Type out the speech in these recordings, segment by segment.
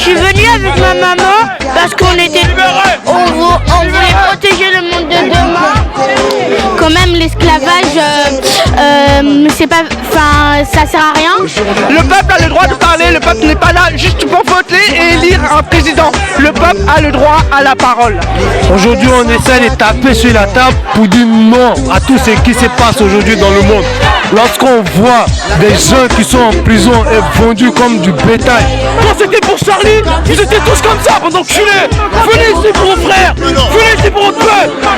suis venue avec ma maman parce qu'on voulait protéger le monde de demain. Quand même l'esclavage, c'est pas, ça sert à rien. Le peuple a le droit de parler, le peuple n'est pas là juste pour voter et élire un président. Le peuple a le droit à la parole. Aujourd'hui, on essaie de taper sur la table pour dire non à tout ce qui se passe aujourd'hui dans le monde. Lorsqu'on voit des gens qui sont en prison et vendus comme du bétail. Quand c'était pour Charlie, vous étiez tous comme ça pendant que je suis là. Venez ici pour vos frères, venez ici pour votre peuple.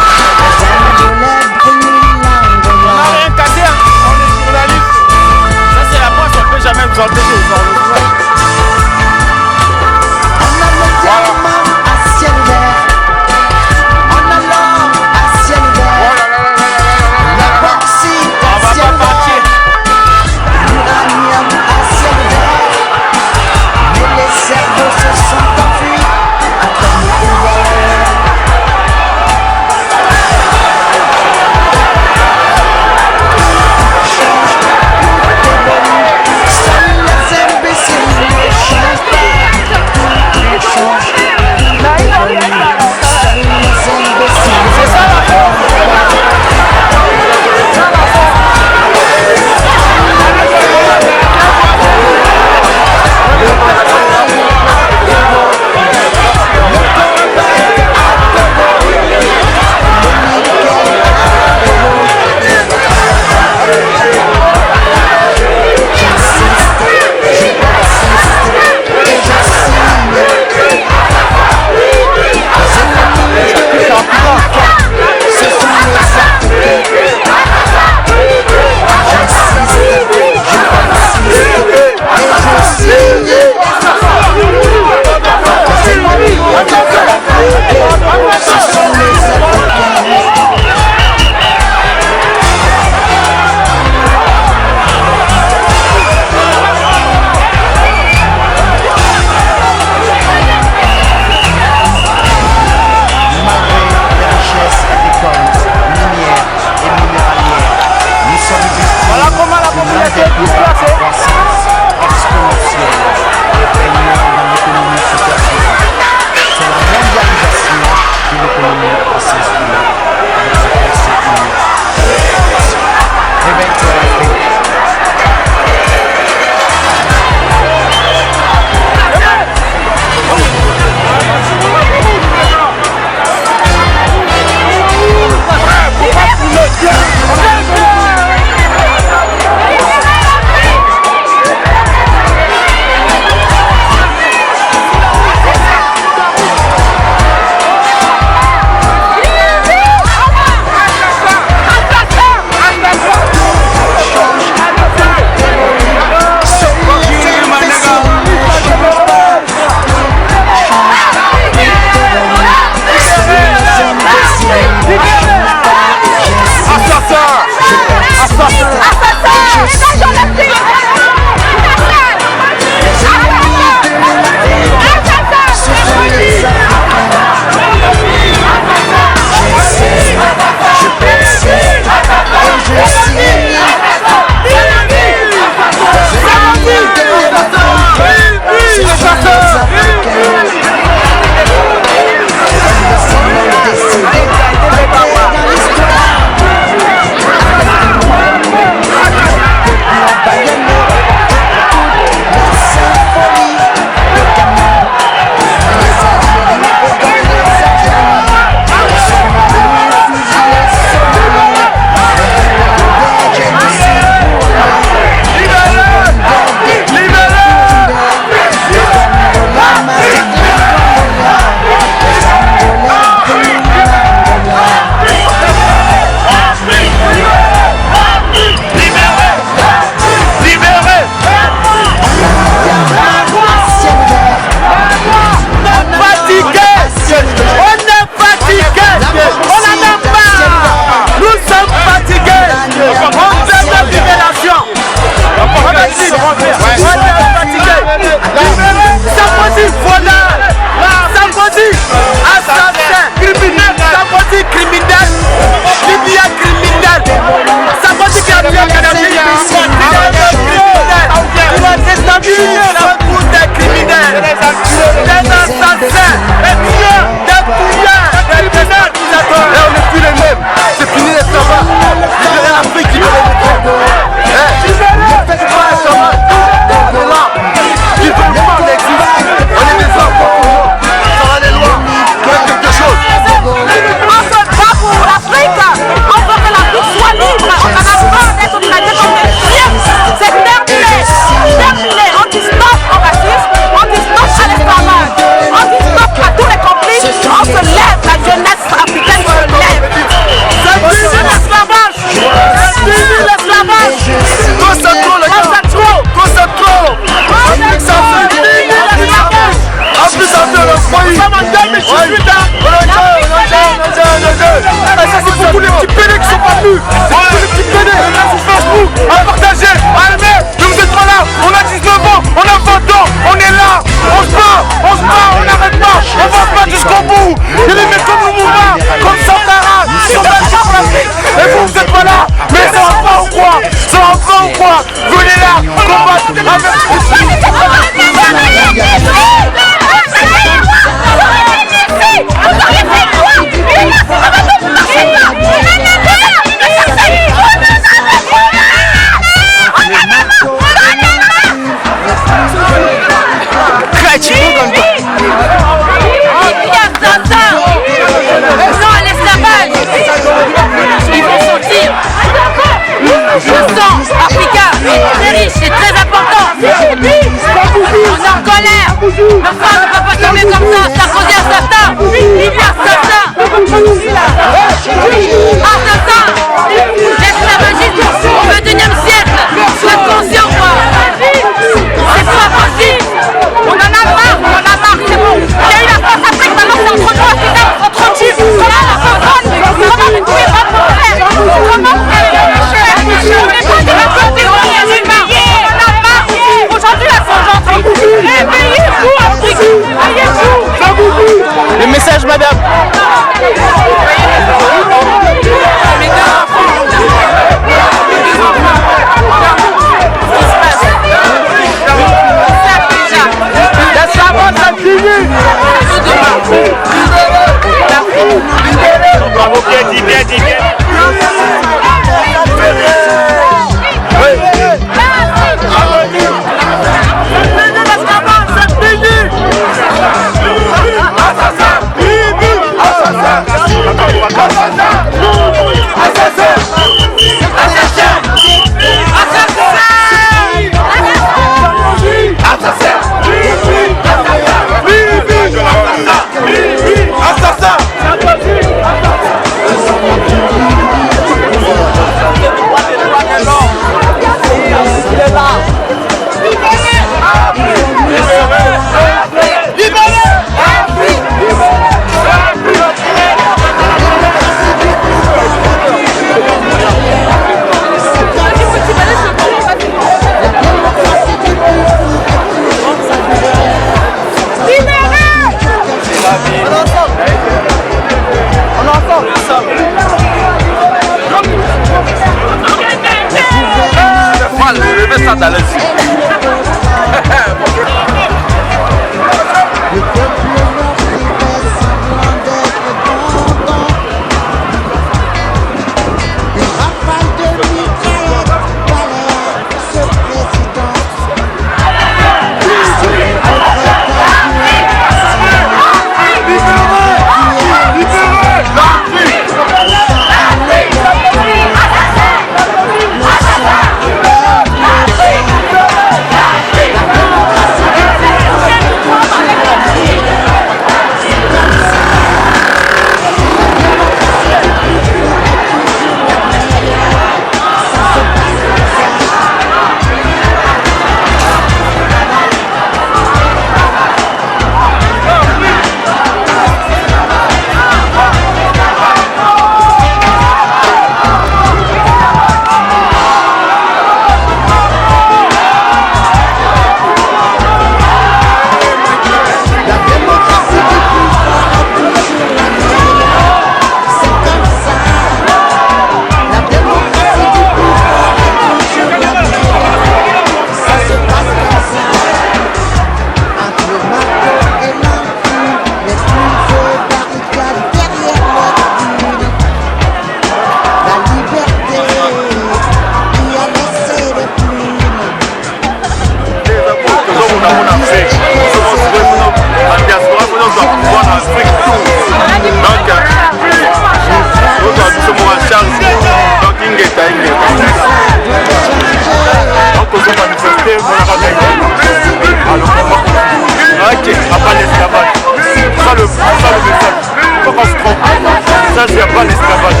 Ça, c'est pas l'esclavage.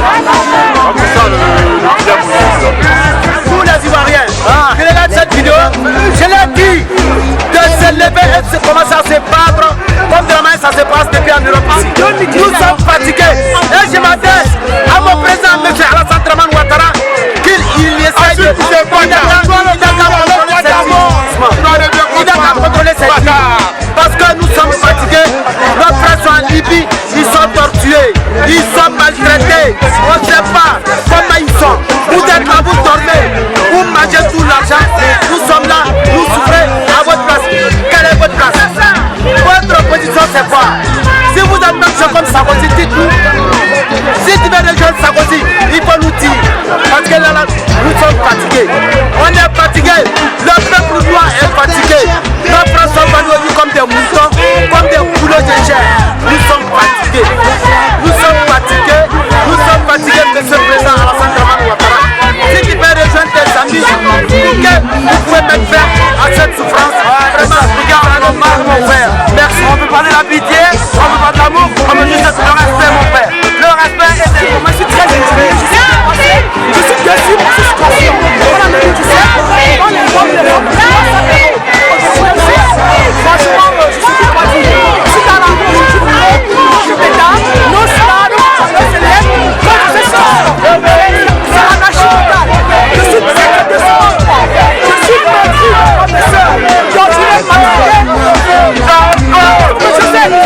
C'est ça le bien possible. Tous les Ivoiriens qui regardent cette vidéo, je l'ai dit de se lever et de commencer à se battre comme demain ça se passe depuis en Europe ici. Nous sommes fatigués et je m'adresse à mon président M. Alassane Dramane Ouattara qu'il essaye de contrôler cette vie. Parce que nous sommes fatigués, nos frères sont en Libye, ils sont torturés, ils sont maltraités, on ne sait pas comment ils sont. Vous êtes là, vous dormez, vous mangez tout l'argent, nous sommes là, nous souffrons à votre place. Quelle est votre place? Votre opposition c'est quoi? Si vous êtes même chose comme Sarkozy, dites-nous. Si tu veux rejoindre Sarkozy, il faut nous dire. Parce que là, nous sommes fatigués. On est fatigués. Le peuple noir est fatigué. Nos frères sont venus comme des moutons, comme des boulots de chair. Nous sommes fatigués. Nous sommes fatigués. Nous sommes fatigués, monsieur le président Alassane Dramane Ouattara. Si tu veux rejoindre tes amis, que vous pouvez mettre fin à cette souffrance. Vraiment, regarde nos marques, mon frère. Merci. On peut parler d'amitié, on peut parler d'amour, on peut juste le respect, mon frère. Le respect est pour moi, je suis très inspiré. Je suis déçu par cette situation. Voilà, mais tu sais, on est comme les hommes. Franchement, je suis dépassé. Je suis dans la rue, je suis là, nos stades, nos élèves, nos professeurs. C'est l'anarchie totale. Je suis très déçu. Je suis déçu, professeur. Continuez à m'attaquer. Je sais.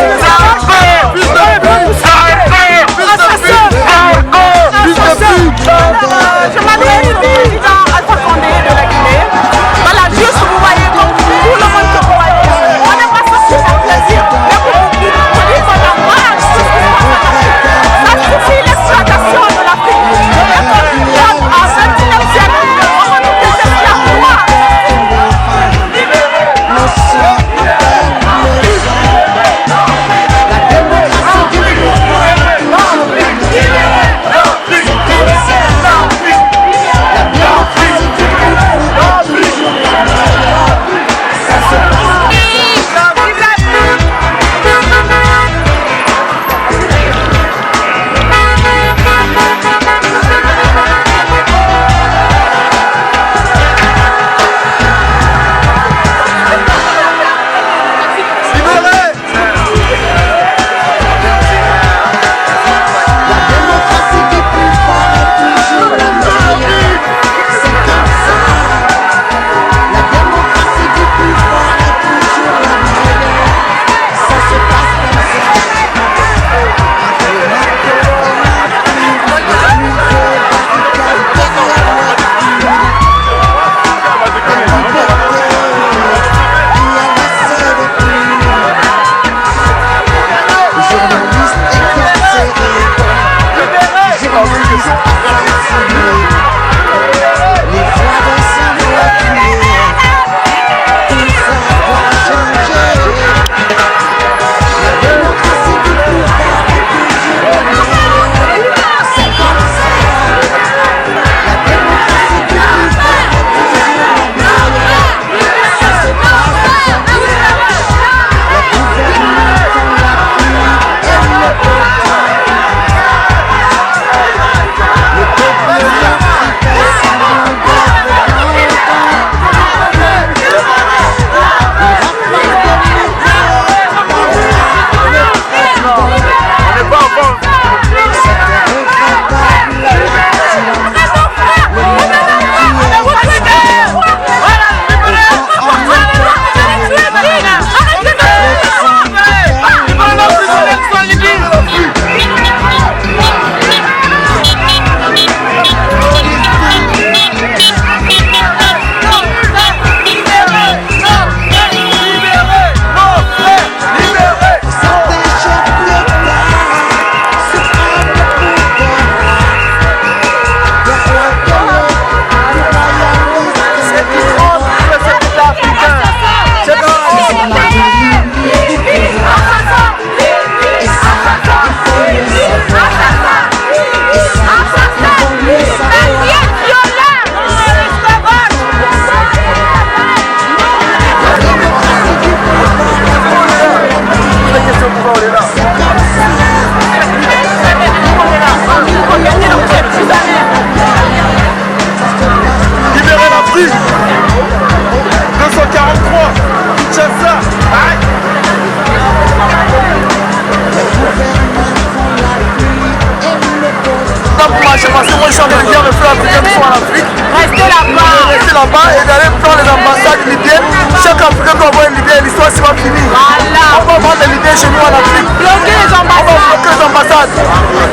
chaque Africain doit avoir une idée, l'histoire c'est pas fini. On va avoir des idées chez nous en Afrique. Bloquer les On va bloquer les ambassades.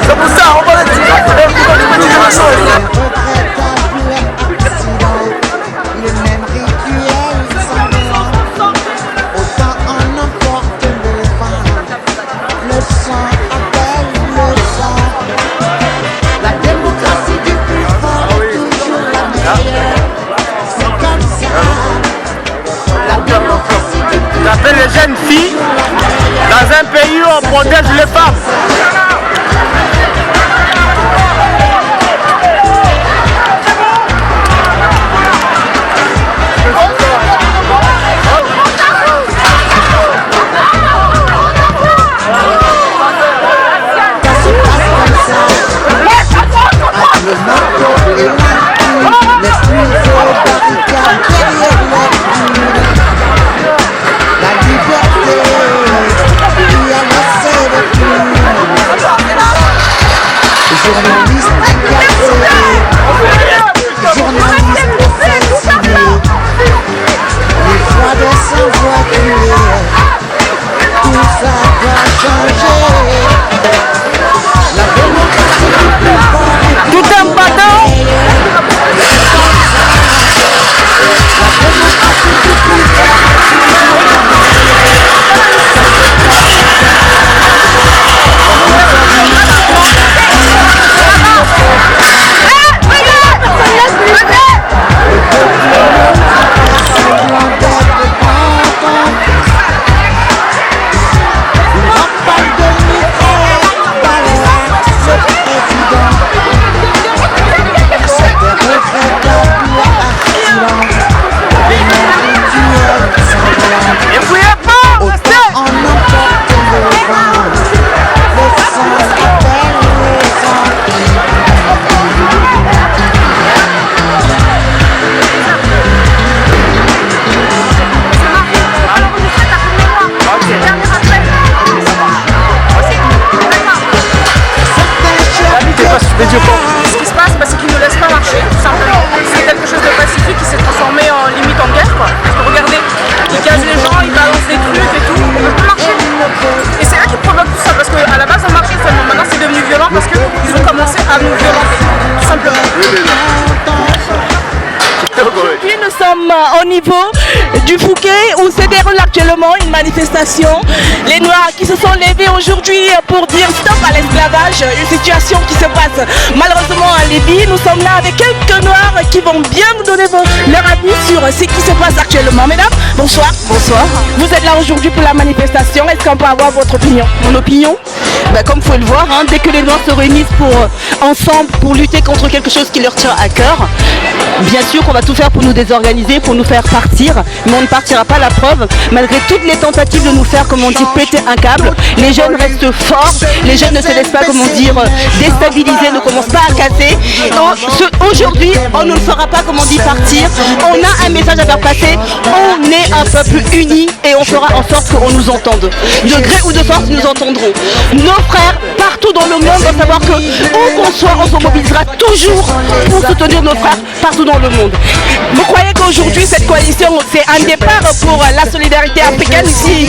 C'est pour ça, on va les dire la chose. Le même rituel s'en autant en emporte le vent. Le sang appelle le sang. La démocratie du plus fort est toujours la meilleure. C'est comme ça. La démocratie du plus fort. J'appelle les jeunes filles dans un pays où on protège les femmes. Le marteau et l'enclume, les plus hauts barricades derrière leur cul. La liberté qui a laissé le plume. Journalistes incarcérés, journalistes assassinés, les voix des sans-voix tuées. Tout ça doit changer. La démocratie du plus fort est Tout un bâton. Ce qui se passe, c'est qu'ils ne laissent pas marcher, tout simplement. C'est quelque chose de pacifique qui s'est transformé en limite en guerre, quoi. Parce que regardez, ils casent les gens, ils balancent des trucs et tout, on peut pas marcher. Et c'est eux qui provoquent tout ça, parce qu'à la base on marchait seulement, maintenant c'est devenu violent parce qu'ils ont commencé à nous violenter, tout simplement. Aujourd'hui, nous sommes au niveau du Fouquet où se déroule actuellement une manifestation. Les Noirs qui se sont levés aujourd'hui pour dire stop à l'esclavage, une situation qui se passe malheureusement en Libye. Nous sommes là avec quelques Noirs qui vont bien nous donner leur avis sur ce qui se passe actuellement. Mesdames, bonsoir. Bonsoir. Vous êtes là aujourd'hui pour la manifestation. Est-ce qu'on peut avoir votre opinion? Mon opinion, comme vous pouvez le voir, dès que les Noirs se réunissent ensemble pour lutter contre quelque chose qui leur tient à cœur, bien sûr qu'on va tout faire pour nous désorganiser, pour nous faire partir, mais on ne partira pas. La preuve, malgré toutes les tentatives de nous faire, comme on dit, péter un câble, les jeunes restent forts, les jeunes ne se laissent pas, comment dire, déstabiliser, ne commencent pas à casser. Aujourd'hui, on ne le fera pas, comme on dit, partir. On a un message à faire passer, on est un peuple uni et on fera en sorte qu'on nous entende. De gré ou de force, nous entendrons. Nos frères, partout dans le monde, doivent savoir que où qu'on soit, on se mobilisera toujours pour soutenir nos frères partout dans le monde. Vous croyez qu'aujourd'hui cette coalition c'est un départ pour la solidarité africaine ici?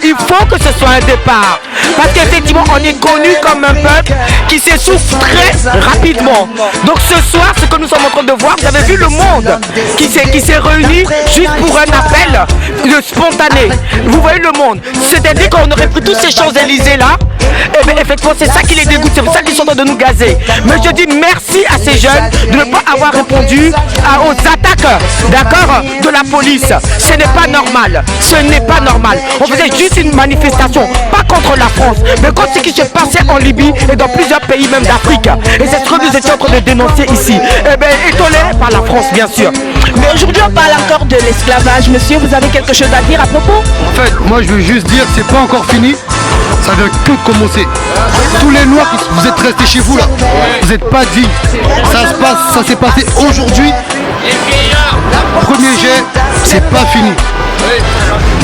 Il faut que ce soit un départ. Parce qu'effectivement on est connu comme un peuple qui s'essouffle très rapidement. Donc ce soir, ce que nous sommes en train de voir, vous avez vu le monde qui s'est réuni juste pour un appel spontané. Vous voyez le monde. C'est-à-dire qu'on aurait pris tous ces Champs-Élysées là. Et bien effectivement c'est ça qui les dégoûte, c'est pour ça qu'ils sont en train de nous gazer. Mais je dis merci à ces jeunes de ne pas avoir répondu aux attaques, d'accord, de la police. Ce n'est pas normal, ce n'est pas normal. On faisait juste une manifestation, pas contre la France, mais contre ce qui se passait en Libye et dans plusieurs pays même d'Afrique. Et c'est ce que nous étions en train de dénoncer ici. Et bien étonné par la France bien sûr. Mais aujourd'hui on parle encore de l'esclavage. Monsieur, vous avez quelque chose à dire à propos? En fait, moi je veux juste dire que c'est pas encore fini. Ça vient que de commencer. Tous les Noirs, vous êtes restés chez vous là. Vous n'êtes pas dignes. Ça s'est passé aujourd'hui. Premier jet, c'est pas fini.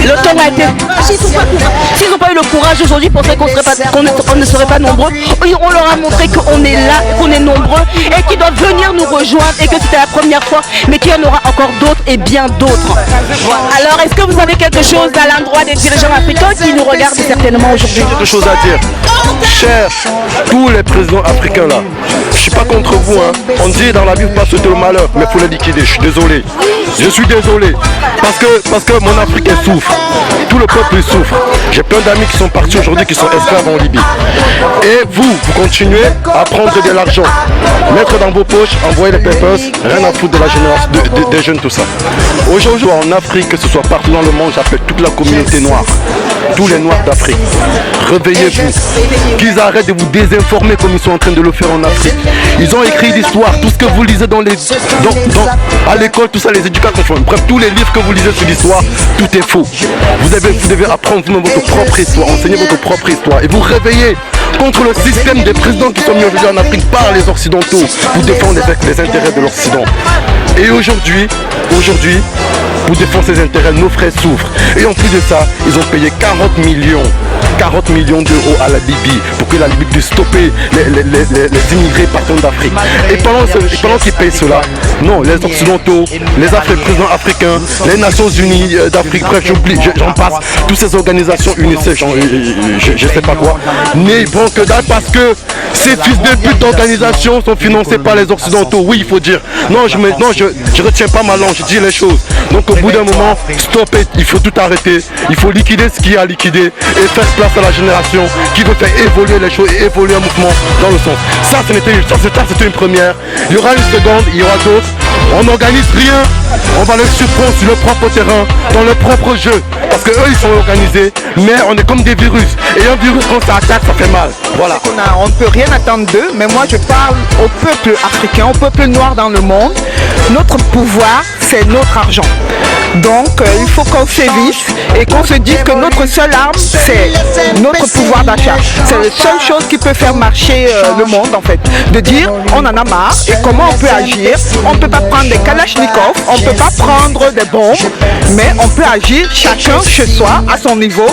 Le temps a été. S'ils n'ont pas eu le courage aujourd'hui pour ça qu'on ne serait pas nombreux, on leur a montré qu'on est là, qu'on est nombreux et qu'ils doivent venir nous rejoindre et que c'était la première fois, mais qu'il y en aura encore d'autres et bien d'autres. Alors, est-ce que vous avez quelque chose à l'endroit des dirigeants africains qui nous regardent certainement aujourd'hui? Quelque chose à dire. Chers tous les présidents africains là, je suis pas contre vous, hein. On dit dans la vie, pas souhaiter le malheur, mais il faut le liquider. Je suis désolé. Je suis désolé. Parce que mon Afrique elle souffre. Tout le peuple souffre. J'ai plein d'amis qui sont partis aujourd'hui, qui sont esclaves en Libye. Et vous continuez à prendre de l'argent, mettre dans vos poches, envoyer les papers, rien à foutre de la génération, des jeunes, tout ça. Aujourd'hui en Afrique, que ce soit partout dans le monde, j'appelle toute la communauté noire, tous les noirs d'Afrique. Réveillez-vous. Qu'ils arrêtent de vous désinformer comme ils sont en train de le faire en Afrique. Ils ont écrit l'histoire, tout ce que vous lisez à l'école, tout ça, les éducateurs, bref, tous les livres que vous lisez sur l'histoire, tout est faux. Vous devez apprendre vous-même votre propre histoire, enseigner votre propre histoire et vous réveiller contre le système des présidents qui sont mis aujourd'hui en Afrique par les Occidentaux pour défendre les intérêts de l'Occident. Et aujourd'hui, pour défendre ces intérêts, nos frères souffrent. Et en plus de ça, ils ont payé 40 millions d'euros à la Libye pour que la Libye puisse stopper les immigrés partant d'Afrique. Et pendant qu'ils payent cela, non, les Occidentaux, les présidents africains, les Nations Unies d'Afrique, bref, j'en passe, toutes ces organisations UNICEF, je sais pas quoi, n'y prennent que dalle parce que ces fils de pute d'organisations sont financés par les Occidentaux. Oui, il faut dire. Non, je retiens pas ma langue, je dis les choses. Donc au bout d'un moment, stoppez, il faut tout arrêter, il faut liquider ce qu'il y a à liquider et faire place à la génération qui veut faire évoluer les choses et évoluer un mouvement dans le sens. Ça c'était une première. Il y aura une seconde, il y aura d'autres. On n'organise rien, on va les surprendre sur le propre terrain, dans le propre jeu. Parce que eux ils sont organisés, mais on est comme des virus. Et un virus quand ça attaque, ça fait mal. Voilà. On ne peut rien attendre d'eux, mais moi je parle au peuple africain, au peuple noir dans le monde. Notre pouvoir, c'est notre argent. Donc il faut qu'on sévisse et qu'on se dise que notre seule arme, c'est notre pouvoir d'achat. C'est la seule chose qui peut faire marcher le monde en fait. De dire on en a marre et comment on peut agir. On ne peut pas prendre des kalachnikovs, on ne peut pas prendre des bombes, mais on peut agir chacun chez soi, à son niveau,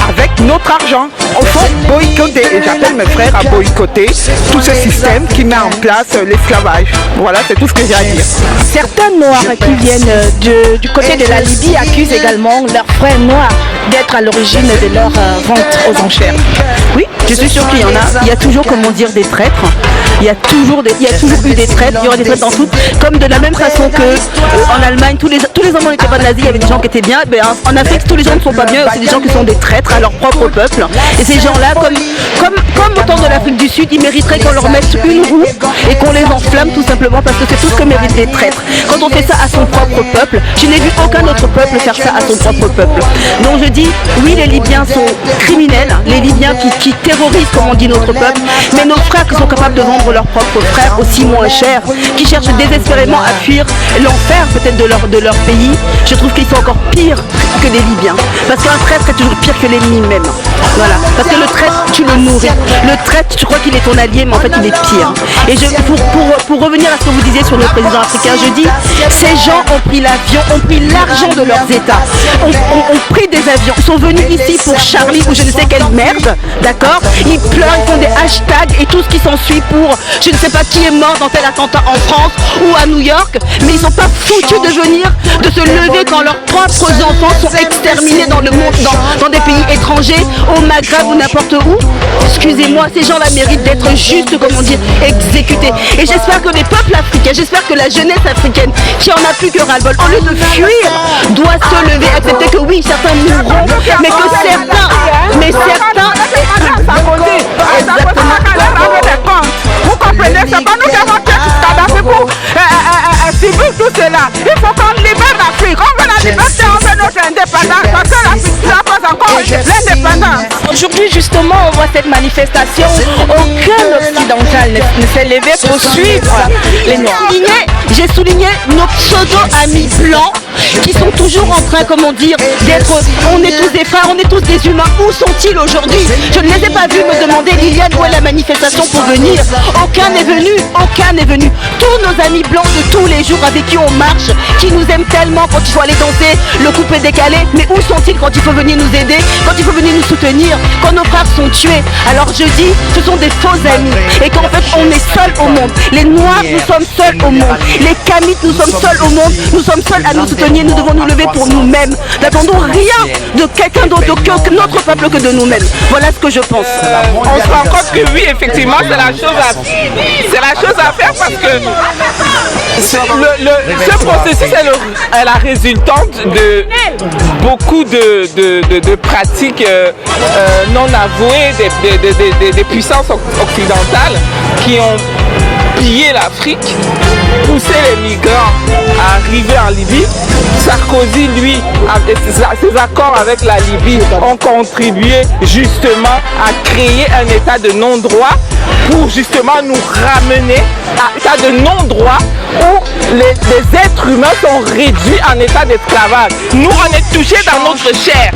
avec notre argent. Il faut boycotter, et j'appelle mes frères à boycotter tout ce système qui met en place l'esclavage. Voilà, c'est tout ce que j'ai à dire. Certains noirs qui viennent du côté de la Libye accusent également leurs frères noirs d'être à l'origine de leur vente aux enchères. Oui, je suis sûr qu'il y en a. Il y a toujours, comment dire, des traîtres. Il y a toujours eu des traîtres. Il y aura des traîtres dans tout. Comme de la même façon que en Allemagne, tous les hommes n'étaient pas nazis, il y avait des gens qui étaient bien. Mais en Afrique, tous les gens ne sont pas bien. C'est des gens qui sont des traîtres à leur propre peuple. Et ces gens-là, comme au temps de l'Afrique du Sud, ils mériteraient qu'on leur mette une roue et qu'on les enflamme tout simplement parce que c'est tout ce que méritent les traîtres. Quand on fait ça à son propre peuple, je n'ai vu aucun autre peuple faire ça à son propre peuple. Donc je dis, oui, les Libyens sont criminels, les Libyens qui terrorisent, comme on dit, notre peuple, mais nos frères qui sont capables de vendre leurs propres frères aussi moins cher, qui cherchent désespérément à fuir l'enfer peut-être de leur pays, je trouve qu'ils sont encore pires que les Libyens. Parce qu'un traître est toujours pire que l'ennemi même. Voilà. Parce que le traître, tu le nourris. Le traître, tu crois qu'il est ton allié, mais en fait il est pire. Et pour revenir à ce que vous disiez sur le président africain, je dis, ces gens ont pris l'avion, ont pris l'argent de leurs États, ont pris des avions, ils sont venus ici pour Charlie ou je ne sais quelle merde, d'accord? Ils pleurent, ils font des hashtags et tout ce qui s'ensuit pour je ne sais pas qui est mort dans tel attentat en France ou à New York, mais ils sont pas foutus de venir, de se lever quand leurs propres enfants sont exterminés dans le monde, dans des pays étrangers, au Maghreb ou n'importe où. Excusez-moi, ces gens-là méritent d'être juste, comment dire, exécutés. Et j'espère que les peuples africains, j'espère que la jeunesse africaine, qui en a plus que ras-le-bol, au lieu de fuir, doit se lever, accepter que oui, certains mourront, mais que certains. Vous comprenez, c'est pas nous qui avons tué Kadhafi pour civil tout cela. Il faut qu'on libère l'Afrique. On veut la liberté, on veut notre indépendance, parce que l'Afrique n'a pas encore l'indépendance. Aujourd'hui, justement, on voit cette manifestation. Aucun occidental ne s'est levé pour suivre les Noirs. J'ai souligné nos pseudo-amis blancs qui sont toujours en train, comment dire, d'être... On est tous des frères, on est tous des humains. Où sont-ils aujourd'hui? Je ne les ai pas vus me demander, Liliane, où est la manifestation pour venir? Aucun n'est venu, aucun n'est venu. Tous nos amis blancs de tous les jours avec qui on marche, qui nous aiment tellement quand il faut aller danser, le coupé décalé, mais où sont-ils quand il faut venir nous aider, quand il faut venir nous soutenir, quand nos frères sont tués? Alors je dis, ce sont des faux amis et qu'en fait on est seuls au monde. Les Noirs, nous sommes seuls au monde. Les Kamites, nous sommes seuls au monde. Nous sommes seuls à nous soutenir. Nous devons nous lever pour nous-mêmes. N'attendons rien de quelqu'un d'autre que notre peuple que de nous-mêmes. Voilà ce que je pense. On se rend compte que oui, effectivement, c'est la chose à faire parce que ce processus est la résultante de beaucoup de pratiques non avouées des puissances occidentales qui ont pillé l'Afrique, poussé les migrants à arriver en Libye. Sarkozy, lui, avec ses accords avec la Libye ont contribué justement à créer un état de non-droit pour justement nous ramener à un état de non-droit où les êtres humains sont réduits en état d'esclavage. Nous, on est touchés dans notre chair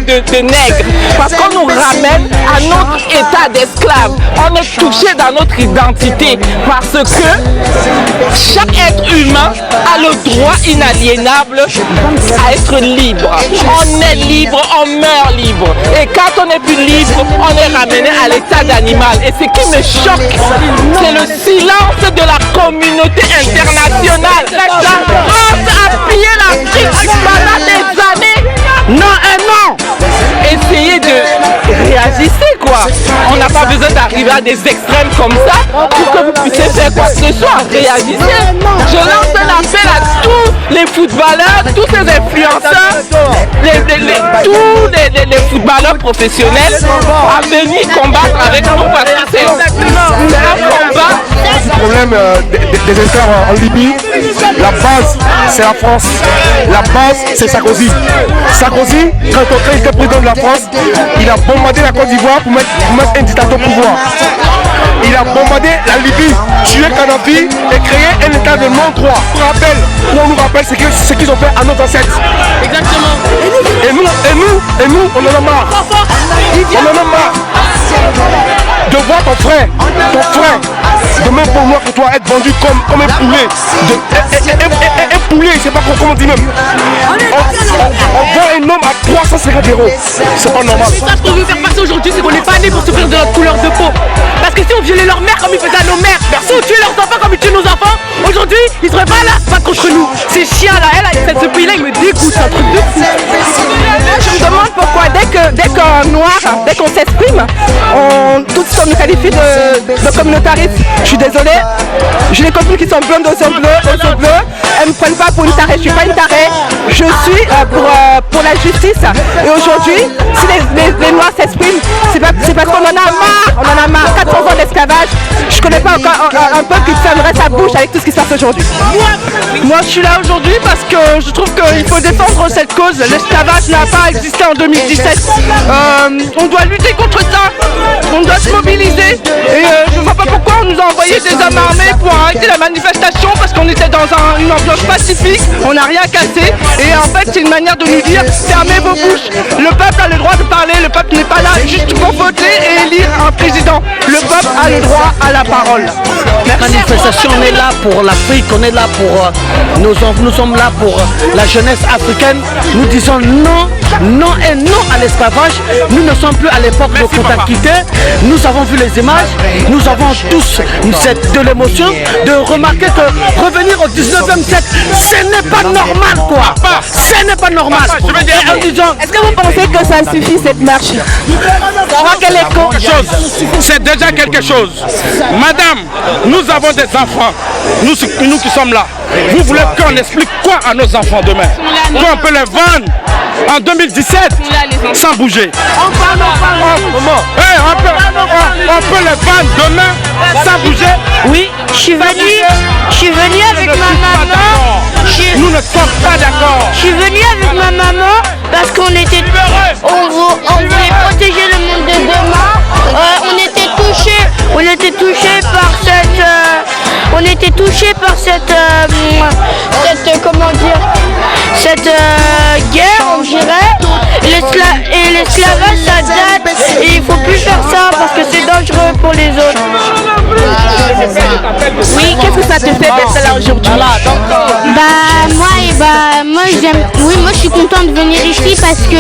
de nègre, parce qu'on nous ramène à notre état d'esclave. On est touchés dans notre identité, parce que chaque être humain a le droit inaliénable à être libre. On est libre, on meurt libre. Et quand on n'est plus libre, on est ramené à l'état d'animal. Et ce qui me choque, c'est le silence de la communauté internationale. La France a pillé l'Afrique pendant des années. Non et non. Essayez de réagir, quoi. On n'a pas besoin d'arriver à des extrêmes comme ça pour que vous puissiez faire quoi que ce soit. Réagissez. Je lance un appel à tous les footballeurs, tous ces influenceurs, tous les footballeurs professionnels à venir combattre avec nous parce que c'est un combat. Le problème des esclaves en Libye, la base c'est la France, la base c'est Sarkozy. Sarkozy, quand il était président de la France, il a bombardé la Côte d'Ivoire pour mettre un dictateur au pouvoir. Il a bombardé la Libye, tué Kadhafi et créé un état de non-droit. On nous rappelle ce qu'ils ont fait à nos ancêtres. Exactement. Et nous, on en a marre. On en a marre de voir ton frère, de même pour moi que toi être vendu comme un poulet. Un poulet, je sais pas comment on dit même. On vend un homme à 350 €. C'est pas normal. Le message qu'on veut faire passer aujourd'hui, c'est qu'on n'est pas né pour souffrir de notre couleur de peau. Parce que si on violait leur mère comme ils faisaient à nos mères, si on tuait leurs enfants comme ils tuent nos enfants, aujourd'hui, ils seraient pas là, pas contre nous. Ces chiens-là, ce pays-là, il me dégoûte, c'est un truc de fou. Je me demande pourquoi dès qu'un noir, dès qu'on s'exprime, tout ce qu'on nous qualifie de communautaristes. Je suis désolée, j'ai des copines qui sont blondes aux yeux bleus, elles me prennent pas pour une tarée, je suis pas une tarée, je suis pour la justice. Et aujourd'hui, si les noirs s'expriment, c'est parce qu'on en a marre, 400 ans d'esclavage. Je connais pas encore un peuple qui fermerait sa bouche avec tout ce qui se passe aujourd'hui. Moi je suis là aujourd'hui parce que je trouve qu'il faut défendre cette cause. L'esclavage n'a pas existé en 2017. On doit lutter contre ça, on doit se mobiliser. Et je ne vois pas pourquoi on nous a envoyé des hommes armés pour arrêter la manifestation, parce qu'on était dans une ambiance pacifique, on n'a rien cassé. Et en fait c'est une manière de nous dire fermez vos bouches. Le peuple a le droit de parler, le peuple n'est pas là juste pour voter et élire un président. Le peuple a le droit à la parole. Merci. Manifestation, on est là pour l'Afrique, on est là pour nos enfants, nous sommes là pour la jeunesse africaine. Nous disons non, non et non à l'esclavage. Nous ne sommes plus à l'époque de Kontakité. Nous avons vu les images, nous avons tous de l'émotion de remarquer que revenir au 19e siècle, ce n'est pas normal quoi. Ce n'est pas normal. Est-ce que vous pensez que ça suffit cette marche? C'est déjà quelque chose. Madame, nous avons des enfants, nous qui sommes là. Vous voulez qu'on explique quoi à nos enfants demain? Qu'on peut les vendre en 2017 sans bouger. On peut les vendre demain sans bouger. Oui, je suis venue avec ma maman. Nous ne sommes pas d'accord. Je suis venue avec ma maman parce qu'on voulait protéger été touchés par cette comment dire, cette guerre, on dirait. Et l'esclavage, ça date. Et il faut plus faire ça parce que c'est dangereux pour les autres. Oui, qu'est-ce que ça te fait d'être là aujourd'hui? Moi je suis contente de venir ici parce que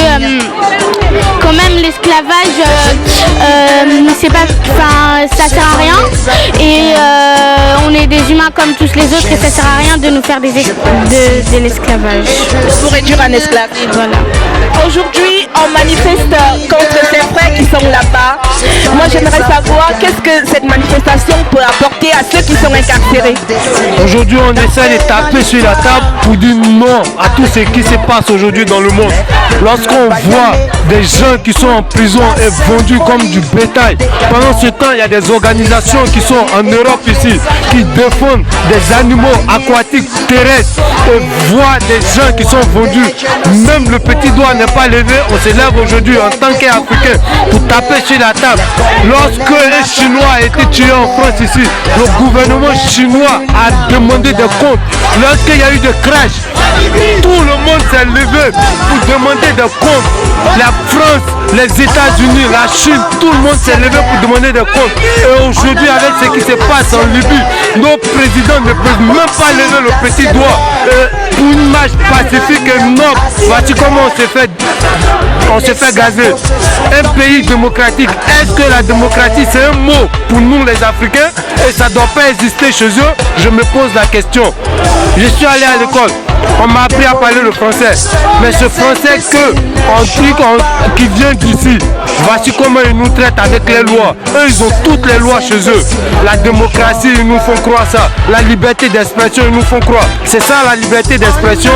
quand même l'esclavage c'est pas, ça sert à rien et on est des humains comme tous les autres et ça sert à rien de nous faire de l'esclavage. Pour réduire un esclave. Voilà. Aujourd'hui, on manifeste contre ces frères qui sont là-bas. Moi, j'aimerais savoir qu'est-ce que cette manifestation peut apporter à ceux qui sont incarcérés. Aujourd'hui, on essaie de taper sur la table pour dire non à tout ce qui se passe aujourd'hui dans le monde. Lorsqu'on voit des gens qui sont en prison et vendus comme du bétail, pendant ce temps, il y a des organisations qui sont en Europe ici, qui défendent des animaux aquatiques terrestres et voient des gens qui sont vendus. Même le petit doigt n'est pas levé, on se lève aujourd'hui en tant qu'Africain pour taper sur la table. Lorsque les Chinois a été tué en France ici, le gouvernement chinois a demandé des comptes. Lorsqu'il y a eu des crashs, tout le monde s'est levé pour demander des comptes. La France, les États-Unis, la Chine, tout le monde s'est levé pour demander des comptes. Et aujourd'hui, avec ce qui se passe en Libye, nos présidents ne peuvent même pas lever le petit doigt pour une marche pacifique et noble. Voici comment on se fait gazer. Un pays démocratique, est-ce que la démocratie c'est un mot pour nous les Africains et ça ne doit pas exister chez eux? Je me pose la question. Je suis allé à l'école, on m'a appris à parler le français, mais ce français qui vient d'ici, voici comment ils nous traitent avec les lois. Eux ils ont toutes les lois chez eux. La démocratie, ils nous font croire ça. La liberté d'expression, ils nous font croire. C'est ça la liberté d'expression.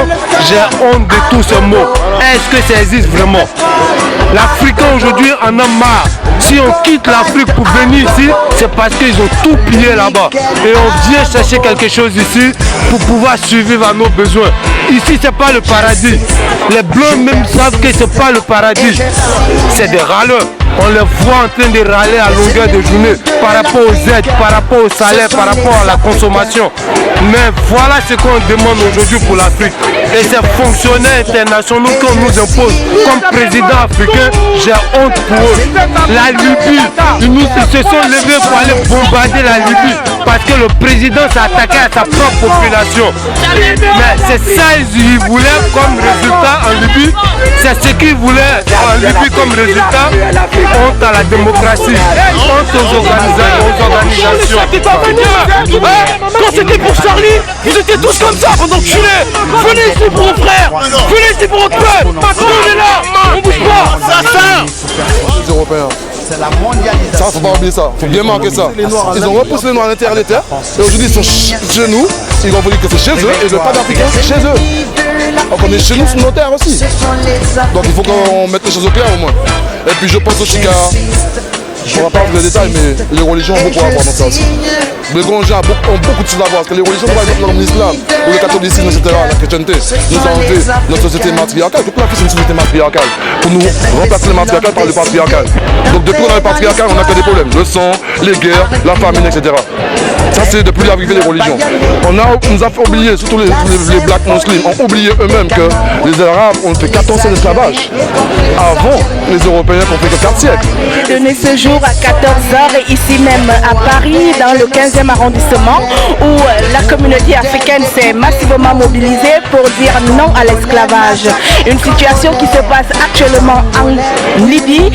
J'ai honte de tous ces mots. Est-ce que ça existe vraiment? L'Africain aujourd'hui en a marre. Si on quitte l'Afrique pour venir ici, c'est parce qu'ils ont tout pillé là-bas. Et on vient chercher quelque chose ici pour pouvoir survivre à nos besoins. Ici, c'est pas le paradis. Les Blancs même savent que c'est pas le paradis. C'est des râleurs. On les voit en train de râler à longueur de journée par rapport aux aides, par rapport au salaire, par rapport à la consommation. Mais voilà ce qu'on demande aujourd'hui pour l'Afrique. Et ces fonctionnaires internationaux qu'on nous impose comme président africain, j'ai honte pour eux. La Libye, ils se sont levés pour aller bombarder la Libye parce que le président s'est attaqué à sa propre population. Mais c'est ça qu'ils voulaient comme résultat en Libye. C'est ce qu'ils voulaient en Libye comme résultat. Honte à la démocratie, honte aux organisations. Quand c'était pour Charlie, vous étiez tous comme ça, pendant que venez ici pour vos frères, venez ici pour votre peuple. Maintenant on est là, on bouge pas. Les Européens. Ça, faut pas oublier ça, faut bien marquer ça. Ils ont repoussé les Noirs à l'intérieur des terres et aujourd'hui ils sont chez nous, ils ont voulu que c'est chez eux et le pas d'Africains c'est chez eux. Donc on est chez nous sur nos terres aussi. Donc il faut qu'on mette les choses au clair au moins. Et puis je pense aussi qu'à... On va pas vous les détails, mais les religions ont beaucoup à voir dans ça aussi. Les grands gens ont beaucoup de choses à voir, parce que les religions, par exemple, comme l'islam, ou le catholicisme, etc., la chrétienté, nous ont enlevé notre société matriarcale. Toute l'Afrique, c'est une société matriarcale. Pour nous remplacer le matriarcal par le patriarcal. Donc depuis qu'on a le patriarcal, on n'a que des problèmes. Le sang, les guerres, la famine, etc. Ça, c'est depuis l'arrivée des religions. Nous a fait oublier, surtout les blacks musulmans, ont oublié eux-mêmes que les Arabes ont fait 14 siècles d'esclavage. Avant les Européens qui ont fait que 4 siècles. Donné ce jour à 14h ici même à Paris, dans le 15e arrondissement, où la communauté africaine s'est massivement mobilisée pour dire non à l'esclavage. Une situation qui se passe actuellement en Libye,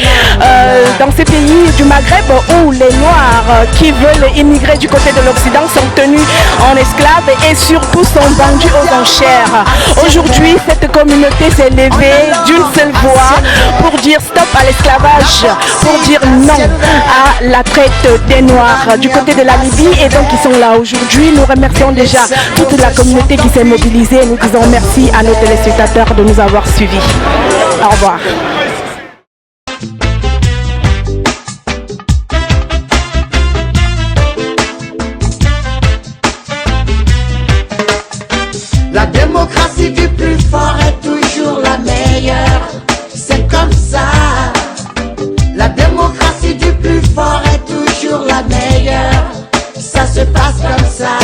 dans ces pays du Maghreb où les Noirs qui veulent immigrer du côté de l'Occident sont tenus en esclaves et surtout sont vendus aux enchères. Aujourd'hui, cette communauté s'est levée d'une seule voix pour dire stop à l'esclavage, pour dire non à la traite des Noirs du côté de la Libye, et donc ils sont là aujourd'hui. Nous remercions déjà toute la communauté qui s'est mobilisée. Nous disons merci à nos téléspectateurs de nous avoir suivis. Au revoir. La démocratie du plus fort est toujours la meilleure. C'est comme ça. La démocratie du plus fort est toujours la meilleure. Ça se passe comme ça.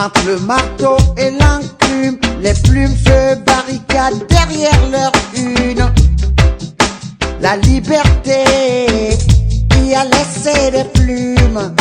Entre le marteau et l'enclume, les plumes se barricadent derrière leur une. La liberté qui a laissé des plumes